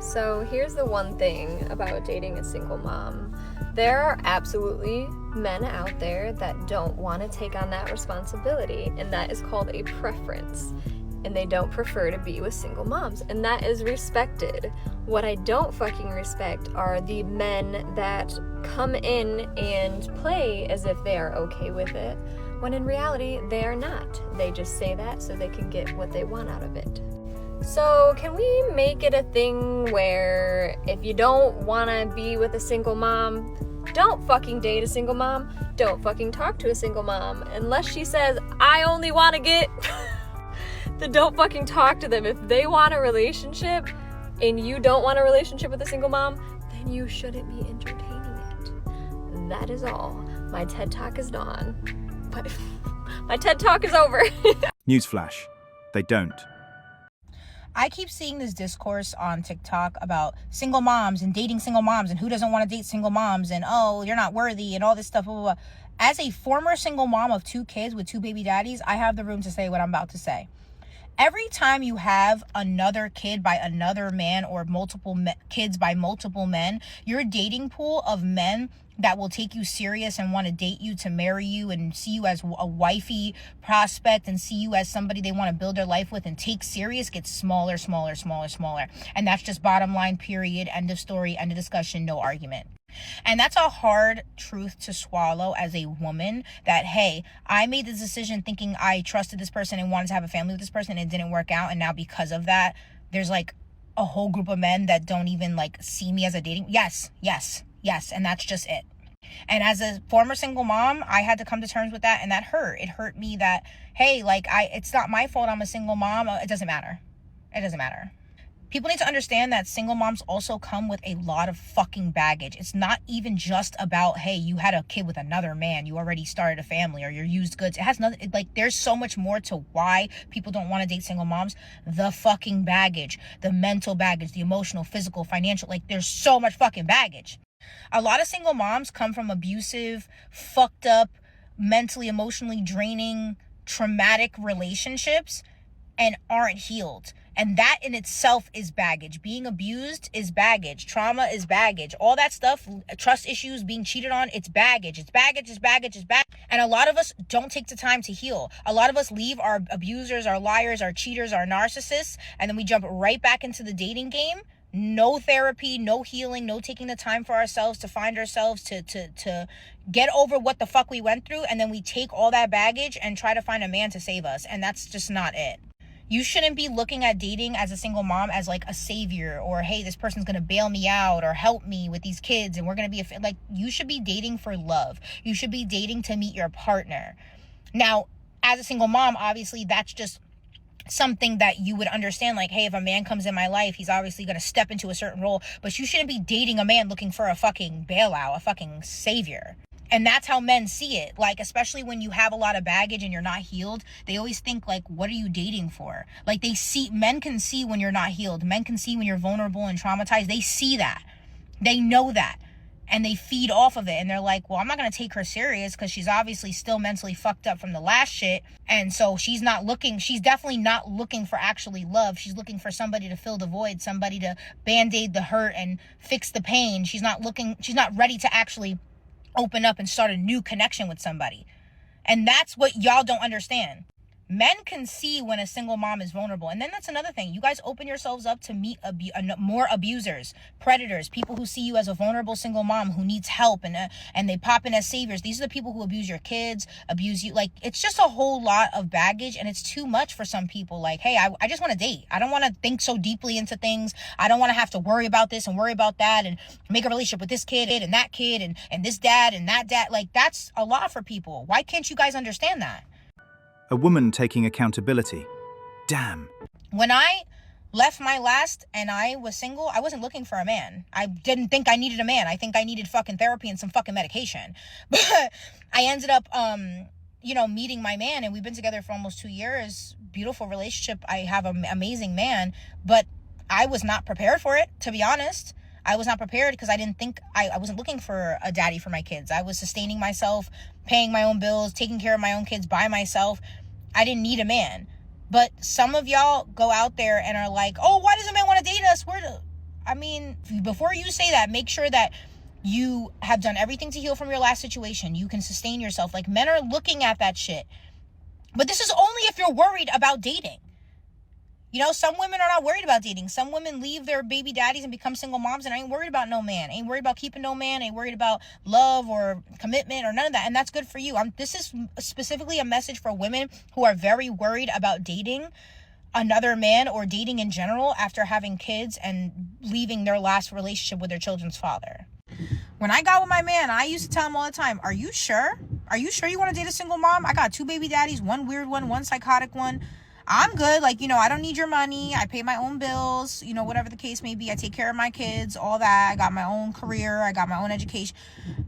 So here's the one thing about dating a single mom. There are absolutely men out there that don't want to take on that responsibility, and that is called a preference. And they don't prefer to be with single moms, and that is respected. What I don't fucking respect are the men that come in and play as if they are okay with it, when in reality, they are not. They just say that so they can get what they want out of it. So can we make it a thing where if you don't want to be with a single mom, don't fucking date a single mom, don't fucking talk to a single mom, unless she says, I only want to get... then don't fucking talk to them. If they want a relationship and you don't want a relationship with a single mom, then you shouldn't be entertaining it. That is all. My TED Talk is done. My TED Talk is over. Newsflash. They don't. I keep seeing this discourse on TikTok about single moms and dating single moms and who doesn't want to date single moms and, oh, you're not worthy and all this stuff, blah, blah, blah. As a former single mom of 2 kids with 2 baby daddies, I have the room to say what I'm about to say. Every time you have another kid by another man or multiple kids by multiple men, your dating pool of men that will take you serious and want to date you to marry you and see you as a wifey prospect and see you as somebody they want to build their life with and take serious gets smaller. And that's just bottom line, period, end of story, end of discussion, no argument. And that's a hard truth to swallow as a woman, that, hey, I made this decision thinking I trusted this person and wanted to have a family with this person and it didn't work out. And now because of that, there's like a whole group of men that don't even like see me as a dating. Yes. And that's just it. And as a former single mom, I had to come to terms with that. And that hurt. It hurt me that, hey, like it's not my fault I'm a single mom. It doesn't matter. People need to understand that single moms also come with a lot of fucking baggage. It's not even just about, hey, you had a kid with another man, you already started a family, or you're used goods. It has nothing, like, there's so much more to why people don't want to date single moms. The fucking baggage, the mental baggage, the emotional, physical, financial, like, there's so much fucking baggage. A lot of single moms come from abusive, fucked up, mentally, emotionally draining, traumatic relationships and aren't healed. And that in itself is baggage. Being abused is baggage. Trauma is baggage. All that stuff, trust issues, being cheated on, it's baggage. It's baggage. And a lot of us don't take the time to heal. A lot of us leave our abusers, our liars, our cheaters, our narcissists, and then we jump right back into the dating game. No therapy, no healing, no taking the time for ourselves to find ourselves, to get over what the fuck we went through. And then we take all that baggage and try to find a man to save us. And that's just not it. You shouldn't be looking at dating as a single mom as like a savior, or, hey, this person's going to bail me out or help me with these kids and we're going to be like, you should be dating for love. You should be dating to meet your partner. Now, as a single mom, obviously that's just something that you would understand, like, hey, if a man comes in my life, he's obviously going to step into a certain role, but you shouldn't be dating a man looking for a fucking bailout, a fucking savior. And that's how men see it. Like, especially when you have a lot of baggage and you're not healed, they always think, like, what are you dating for? Like, men can see when you're not healed. Men can see when you're vulnerable and traumatized. They see that. They know that. And they feed off of it. And they're like, well, I'm not going to take her serious because she's obviously still mentally fucked up from the last shit. And so she's definitely not looking for actually love. She's looking for somebody to fill the void, somebody to band-aid the hurt and fix the pain. She's not ready to actually open up and start a new connection with somebody. And that's what y'all don't understand. Men can see when a single mom is vulnerable. And then that's another thing. You guys open yourselves up to meet more abusers, predators, people who see you as a vulnerable single mom who needs help and they pop in as saviors. These are the people who abuse your kids, abuse you. Like, it's just a whole lot of baggage, and it's too much for some people. Like, hey, I just want to date. I don't want to think so deeply into things. I don't want to have to worry about this and worry about that and make a relationship with this kid and that kid and this dad and that dad. Like, that's a lot for people. Why can't you guys understand that? A woman taking accountability. Damn. When I left my last and I was single, I wasn't looking for a man. I didn't think I needed a man. I think I needed fucking therapy and some fucking medication. But I ended up, meeting my man, and we've been together for almost 2 years. Beautiful relationship. I have an amazing man, but I was not prepared for it, to be honest. I was not prepared because I wasn't looking for a daddy for my kids. I was sustaining myself, paying my own bills, taking care of my own kids by myself. I didn't need a man. But some of y'all go out there and are like, oh, why does a man want to date us? I mean, before you say that, make sure that you have done everything to heal from your last situation. You can sustain yourself. Like, men are looking at that shit. But this is only if you're worried about dating. You know, some women are not worried about dating. Some women leave their baby daddies and become single moms and ain't worried about no man. Ain't worried about keeping no man. Ain't worried about love or commitment or none of that. And that's good for you. This is specifically a message for women who are very worried about dating another man or dating in general after having kids and leaving their last relationship with their children's father. When I got with my man, I used to tell him all the time, are you sure? Are you sure you want to date a single mom? I got 2 baby daddies, one weird one psychotic one. I'm good. Like, you know, I don't need your money. I pay my own bills, you know, whatever the case may be. I take care of my kids, all that. I got my own career. I got my own education.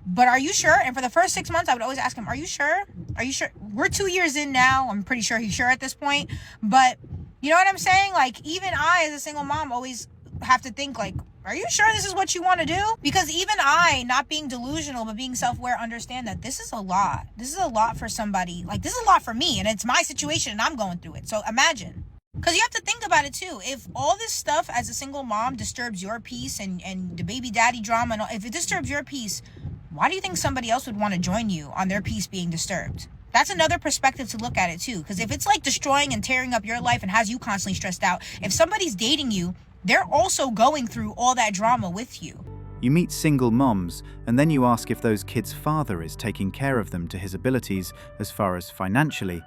But are you sure? And for the first 6 months, I would always ask him, are you sure? Are you sure? We're 2 years in now. I'm pretty sure he's sure at this point. But you know what I'm saying? Like, even I, as a single mom, always have to think, like, are you sure this is what you want to do? Because even I, not being delusional, but being self-aware, understand that this is a lot. This is a lot for somebody. Like, this is a lot for me, and it's my situation, and I'm going through it. So imagine. Because you have to think about it, too. If all this stuff as a single mom disturbs your peace and the baby daddy drama, and all, if it disturbs your peace, why do you think somebody else would want to join you on their peace being disturbed? That's another perspective to look at it, too. Because if it's, like, destroying and tearing up your life and has you constantly stressed out, if somebody's dating you, they're also going through all that drama with you. You meet single moms, and then you ask if those kids' father is taking care of them to his abilities as far as financially,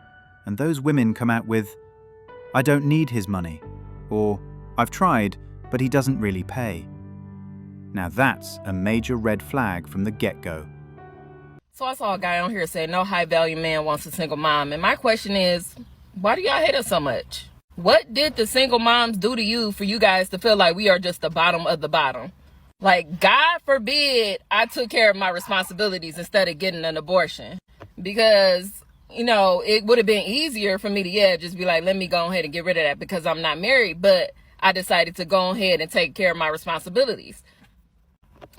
and those women come out with, I don't need his money, or I've tried, but he doesn't really pay. Now that's a major red flag from the get-go. So I saw a guy on here say no high-value man wants a single mom, and my question is, why do y'all hate us so much? What did the single moms do to you for you guys to feel like we are just the bottom of the bottom? Like, God forbid I took care of my responsibilities instead of getting an abortion. Because, you know, it would have been easier for me to, just be like, let me go ahead and get rid of that because I'm not married. But I decided to go ahead and take care of my responsibilities.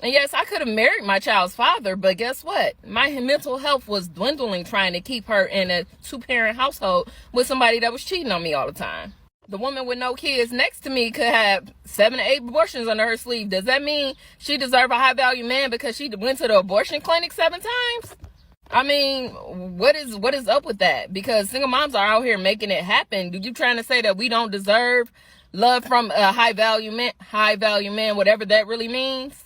And yes, I could have married my child's father, but guess what? My mental health was dwindling trying to keep her in a 2-parent household with somebody that was cheating on me all the time. The woman with no kids next to me could have 7 to 8 abortions under her sleeve. Does that mean she deserves a high-value man because she went to the abortion clinic 7 times? I mean, what is up with that? Because single moms are out here making it happen. You trying to say that we don't deserve love from a high-value man, whatever that really means?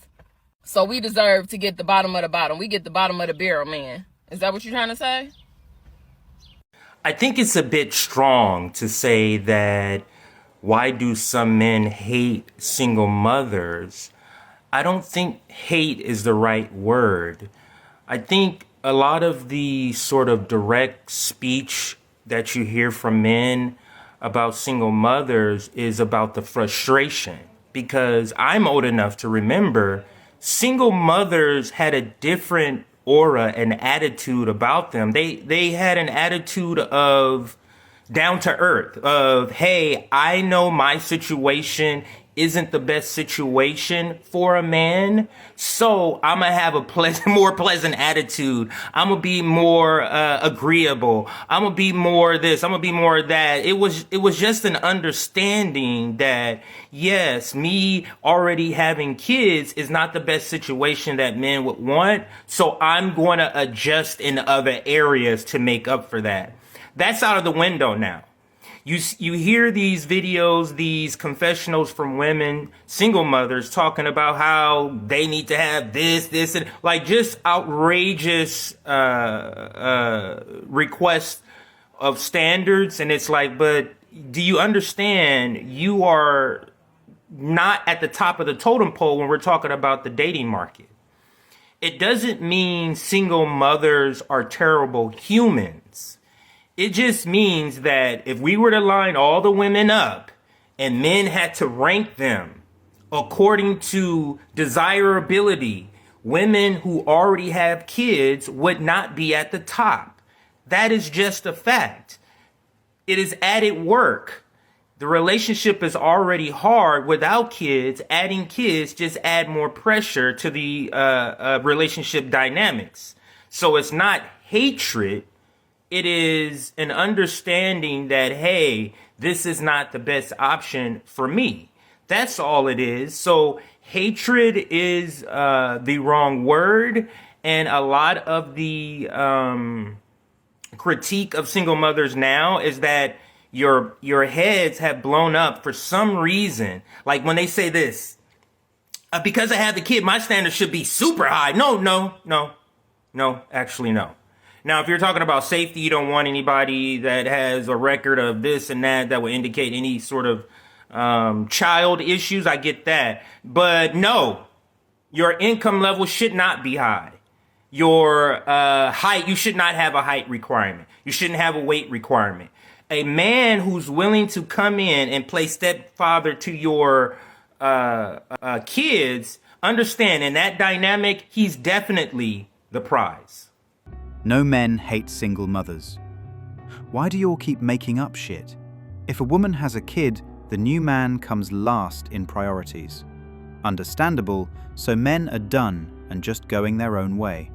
So we deserve to get the bottom of the bottom. We get the bottom of the barrel, man. Is that what you're trying to say? I think it's a bit strong to say that why do some men hate single mothers? I don't think hate is the right word. I think a lot of the sort of direct speech that you hear from men about single mothers is about the frustration. Because I'm old enough to remember single mothers had a different aura and attitude about them. They had an attitude of down to earth, of, hey, I know my situation isn't the best situation for a man, so I'm gonna have a more pleasant attitude. I'm gonna be more agreeable. I'm gonna be more this. I'm gonna be more that. It was just an understanding that yes, me already having kids is not the best situation that men would want, so I'm going to adjust in other areas to make up for that. That's out of the window now. You hear these videos, these confessionals from women, single mothers, talking about how they need to have this, and like just outrageous requests of standards. And it's like, but do you understand you are not at the top of the totem pole when we're talking about the dating market? It doesn't mean single mothers are terrible humans. It just means that if we were to line all the women up and men had to rank them according to desirability, women who already have kids would not be at the top. That is just a fact. It is added work. The relationship is already hard without kids. Adding kids just add more pressure to the relationship dynamics. So it's not hatred. It is an understanding that, hey, this is not the best option for me. That's all it is. So hatred is the wrong word, and a lot of the critique of single mothers now is that your heads have blown up for some reason. Like when they say this, because I have the kid, my standards should be super high. No, actually no. Now, if you're talking about safety, you don't want anybody that has a record of this and that would indicate any sort of child issues. I get that. But no, your income level should not be high. Your height, you should not have a height requirement. You shouldn't have a weight requirement. A man who's willing to come in and play stepfather to your kids, understand in that dynamic, he's definitely the prize. No men hate single mothers. Why do you all keep making up shit? If a woman has a kid, the new man comes last in priorities. Understandable, so men are done and just going their own way.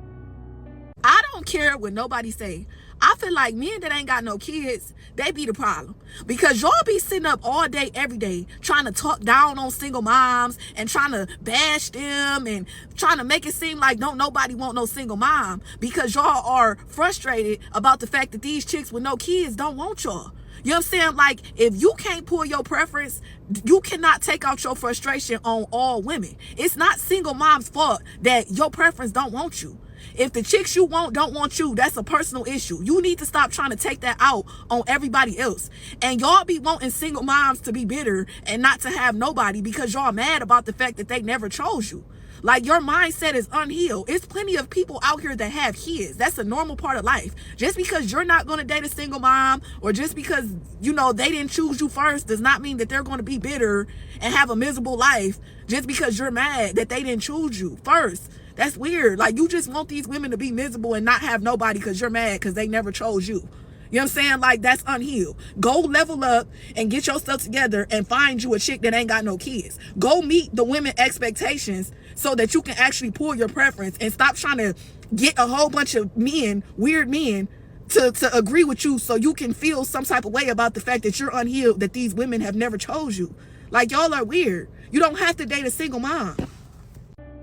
I don't care what nobody say. I feel like men that ain't got no kids, they be the problem. Because y'all be sitting up all day, every day, trying to talk down on single moms and trying to bash them and trying to make it seem like don't nobody want no single mom. Because y'all are frustrated about the fact that these chicks with no kids don't want y'all. You know what I'm saying? Like, if you can't pull your preference, you cannot take out your frustration on all women. It's not single mom's fault that your preference don't want you. If the chicks you want don't want you, that's a personal issue. You need to stop trying to take that out on everybody else. And y'all be wanting single moms to be bitter and not to have nobody because y'all mad about the fact that they never chose you. Like, your mindset is unhealed. It's plenty of people out here that have kids. That's a normal part of life. Just because you're not going to date a single mom or just because, you know, they didn't choose you first does not mean that they're going to be bitter and have a miserable life just because you're mad that they didn't choose you first. That's weird. Like, you just want these women to be miserable and not have nobody because you're mad because they never chose you. You know what I'm saying? Like, that's unhealed. Go level up and get your stuff together and find you a chick that ain't got no kids. Go meet the women expectations so that you can actually pull your preference and stop trying to get a whole bunch of men, weird men, to agree with you so you can feel some type of way about the fact that you're unhealed, that these women have never chose you. Like, y'all are weird. You don't have to date a single mom.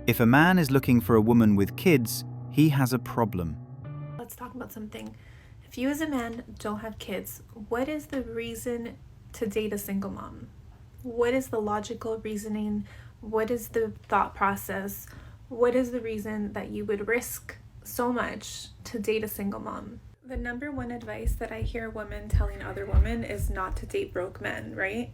If a man is looking for a woman with kids, he has a problem. Let's talk about something. If you as a man don't have kids, what is the reason to date a single mom? What is the logical reasoning? What is the thought process? What is the reason that you would risk so much to date a single mom? The number one advice that I hear women telling other women is not to date broke men, right?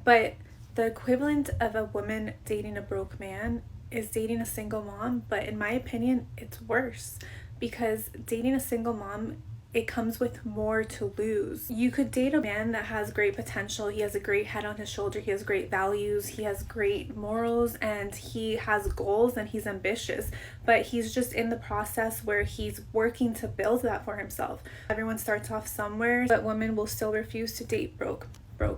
But the equivalent of a woman dating a broke man is dating a single mom, but in my opinion, it's worse because dating a single mom, it comes with more to lose. You could date a man that has great potential, he has a great head on his shoulder, he has great values, he has great morals, and he has goals and he's ambitious, but he's just in the process where he's working to build that for himself. Everyone starts off somewhere, but women will still refuse to date broke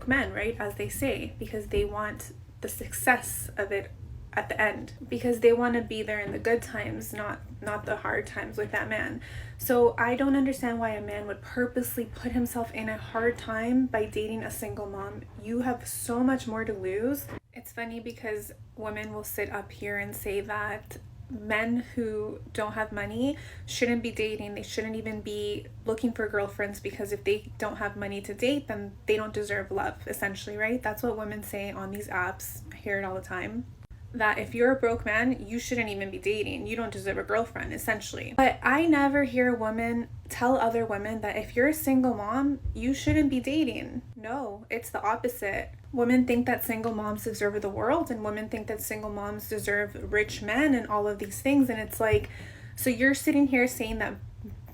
men, right? As they say, because they want the success of it at the end, because they want to be there in the good times, not the hard times with that man. So I don't understand why a man would purposely put himself in a hard time by dating a single mom. You have so much more to lose. It's funny because women will sit up here and say that men who don't have money shouldn't be dating. They shouldn't even be looking for girlfriends because if they don't have money to date, then they don't deserve love, essentially, right? That's what women say on these apps. I hear it all the time. That if you're a broke man, you shouldn't even be dating. You don't deserve a girlfriend, essentially. But I never hear women tell other women that if you're a single mom, you shouldn't be dating. No, it's the opposite. Women think that single moms deserve the world, and women think that single moms deserve rich men and all of these things. And it's like, so you're sitting here saying that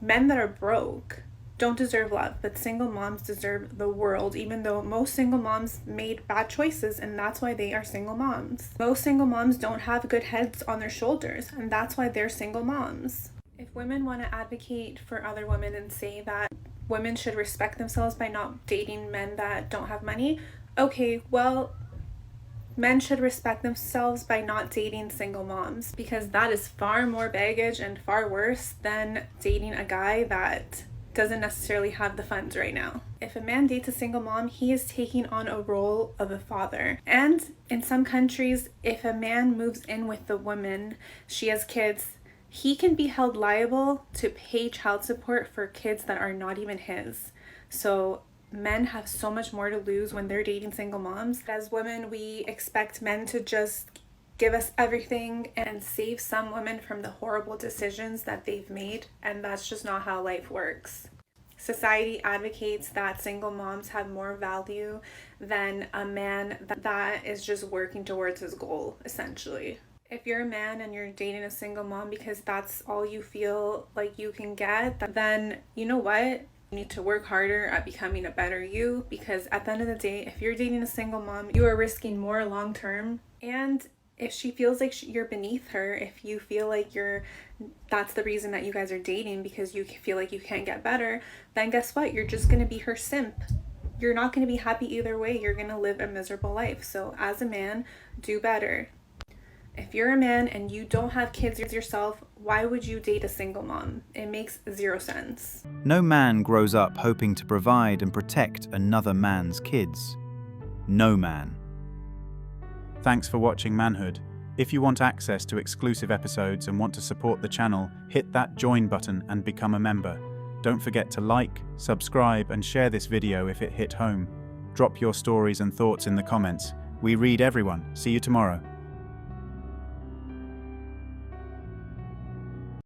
men that are broke don't deserve love, but single moms deserve the world, even though most single moms made bad choices, and that's why they are single moms. Most single moms don't have good heads on their shoulders, and that's why they're single moms. If women want to advocate for other women and say that women should respect themselves by not dating men that don't have money, okay, well, men should respect themselves by not dating single moms, because that is far more baggage and far worse than dating a guy that doesn't necessarily have the funds right now. If a man dates a single mom, he is taking on a role of a father. And in some countries, if a man moves in with the woman, she has kids, he can be held liable to pay child support for kids that are not even his. So men have so much more to lose when they're dating single moms. As women, we expect men to just give us everything and save some women from the horrible decisions that they've made, and that's just not how life works. Society advocates that single moms have more value than a man that is just working towards his goal, essentially. If you're a man and you're dating a single mom because that's all you feel like you can get, then you know what? You need to work harder at becoming a better you, because at the end of the day, if you're dating a single mom, you are risking more long term. And if she feels like you're beneath her, if you feel like that's the reason that you guys are dating because you feel like you can't get better, then guess what? You're just going to be her simp. You're not going to be happy either way. You're going to live a miserable life. So as a man, do better. If you're a man and you don't have kids yourself, why would you date a single mom? It makes zero sense. No man grows up hoping to provide and protect another man's kids. No man. Thanks for watching Manhood. If you want access to exclusive episodes and want to support the channel, hit that join button and become a member. Don't forget to like, subscribe, and share this video if it hit home. Drop your stories and thoughts in the comments. We read everyone. See you tomorrow.